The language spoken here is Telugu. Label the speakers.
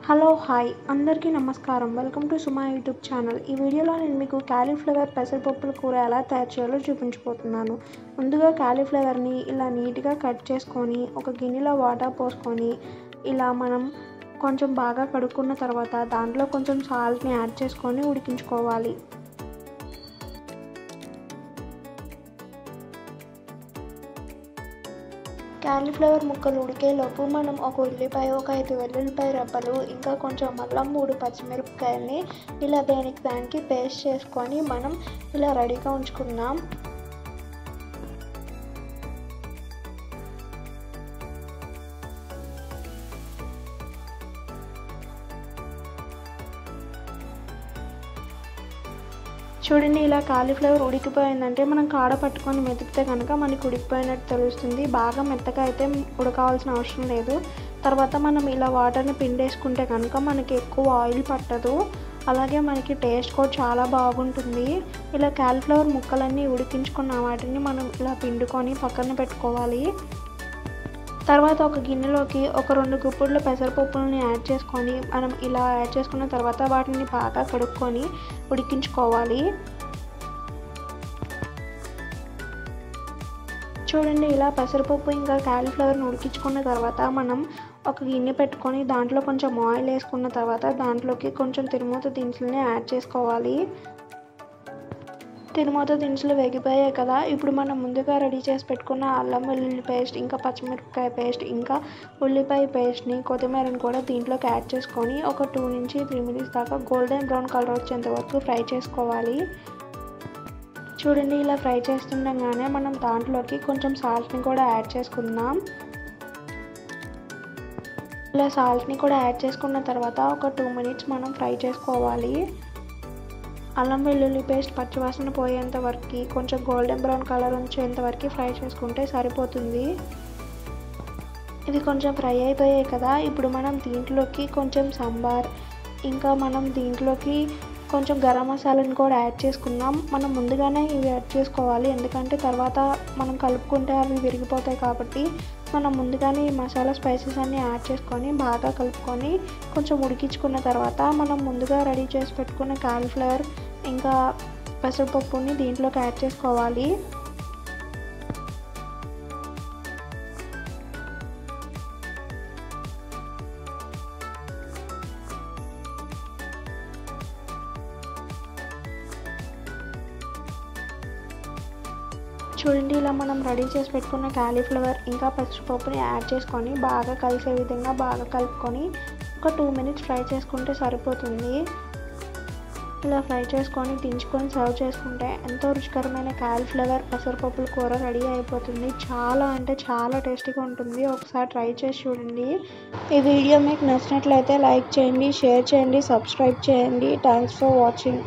Speaker 1: హలో హాయ్ అందరికీ నమస్కారం. Welcome to Suma YouTube channel. ఈ వీడియోలో నేను మీకు కాలీఫ్లవర్ పెసరపప్పుల కూర ఎలా తయారు చేయాలో చూపించబోతున్నాను. ముందుగా కాలీఫ్లవర్ని ఇలా నీట్గా కట్ చేసుకొని ఒక గిన్నెలో వాటర్ పోసుకొని ఇలా మనం కొంచెం బాగా కడుక్కున్న తర్వాత దాంట్లో కొంచెం సాల్ట్ని యాడ్ చేసుకొని ఉడికించుకోవాలి. కాలీఫ్లవర్ ముక్కలు ఉడికేలోపు మనం ఒక ఉల్లిపాయ, ఒక 5 వెల్లుల్లిపాయ రెబ్బలు, ఇంకా కొంచెం అల్లం, 3 పచ్చిమిరపకాయల్ని ఇలా దానికి పేస్ట్ చేసుకొని మనం ఇలా రెడీగా ఉంచుకుందాం. చూడండి, ఇలా కాలీఫ్లవర్ ఉడికిపోయిందంటే మనం కాడ పట్టుకొని మెతికితే కనుక మనకి ఉడికిపోయినట్టు తెలుస్తుంది. బాగా మెత్తగా అయితే ఉడకాల్సిన అవసరం లేదు. తర్వాత మనం ఇలా వాటర్ని పిండేసుకుంటే కనుక మనకి ఎక్కువ ఆయిల్ పట్టదు, అలాగే మనకి టేస్ట్ కూడా చాలా బాగుంటుంది. ఇలా కాలీఫ్లవర్ ముక్కలన్నీ ఉడికించుకున్న వాటిని మనం ఇలా పిండుకొని పక్కన పెట్టుకోవాలి. తర్వాత ఒక గిన్నెలోకి ఒక 2 గుప్పిళ్ళ పెసరపప్పులని యాడ్ చేసుకొని మనం ఇలా యాడ్ చేసుకున్న తర్వాత వాటిని బాగా కడుక్కొని ఉడికించుకోవాలి. చూడండి, ఇలా పెసరపప్పు ఇంకా కాలీఫ్లవర్ని ఉడికించుకున్న తర్వాత మనం ఒక గిన్నె పెట్టుకొని దాంట్లో కొంచెం ఆయిల్ వేసుకున్న తర్వాత దాంట్లోకి కొంచెం తిరుమూత దినుసులని యాడ్ చేసుకోవాలి. తిరుమూత దినుసులు వేగిపోయాయి కదా, ఇప్పుడు మనం ముందుగా రెడీ చేసి పెట్టుకున్న అల్లం వెల్లుల్లి పేస్ట్, ఇంకా పచ్చిమిరపకాయ పేస్ట్, ఇంకా ఉల్లిపాయ పేస్ట్ని, కొత్తిమీరని కూడా దీంట్లోకి యాడ్ చేసుకొని ఒక 2 నుంచి 3 మినిట్స్ దాకా గోల్డెన్ బ్రౌన్ కలర్ వచ్చేంత వరకు ఫ్రై చేసుకోవాలి. చూడండి, ఇలా ఫ్రై చేస్తుండగానే మనం దాంట్లోకి కొంచెం సాల్ట్ని కూడా యాడ్ చేసుకుందాం. ఇలా సాల్ట్ని కూడా యాడ్ చేసుకున్న తర్వాత ఒక 2 మినిట్స్ మనం ఫ్రై చేసుకోవాలి. అల్లం వెల్లుల్లి పేస్ట్ పచ్చివాసన పోయేంత వరకు కొంచెం గోల్డెన్ బ్రౌన్ కలర్ వచ్చేంత వరకు ఫ్రై చేసుకుంటే సరిపోతుంది. ఇది కొంచెం ఫ్రై అయిపోయాయి కదా, ఇప్పుడు మనం దీంట్లోకి కొంచెం సాంబార్, ఇంకా మనం దీంట్లోకి కొంచెం గరం మసాలాని కూడా యాడ్ చేసుకుందాం. మనం ముందుగానే ఇవి యాడ్ చేసుకోవాలి, ఎందుకంటే తర్వాత మనం కలుపుకుంటే అవి విరిగిపోతాయి కాబట్టి మనం ముందుగానే ఈ మసాలా స్పైసెస్ అన్నీ యాడ్ చేసుకొని బాగా కలుపుకొని కొంచెం ఉడికించుకున్న తర్వాత మనం ముందుగా రెడీ చేసి పెట్టుకున్న కాలీఫ్లవర్ ఇంకా పెసరపప్పుని దీంట్లోకి యాడ్ చేసుకోవాలి. చూడండి, ఇలా మనం రెడీ చేసి పెట్టుకున్న కాలీఫ్లవర్ ఇంకా పెసరపప్పుని యాడ్ చేసుకొని బాగా కలిసే విధంగా బాగా కలుపుకొని ఒక 2 మినిట్స్ ఫ్రై చేసుకుంటే సరిపోతుంది. ఇలా ఫ్రై చేసుకొని దించుకొని సర్వ్ చేసుకుంటే ఎంతో రుచికరమైన కాలీఫ్లవర్ పెసరపప్పుల కూర రెడీ అయిపోతుంది. చాలా అంటే చాలా టేస్టీగా ఉంటుంది. ఒకసారి ట్రై చేసి చూడండి. ఈ వీడియో మీకు నచ్చినట్లయితే లైక్ చేయండి, షేర్ చేయండి, సబ్స్క్రైబ్ చేయండి. Thanks for watching.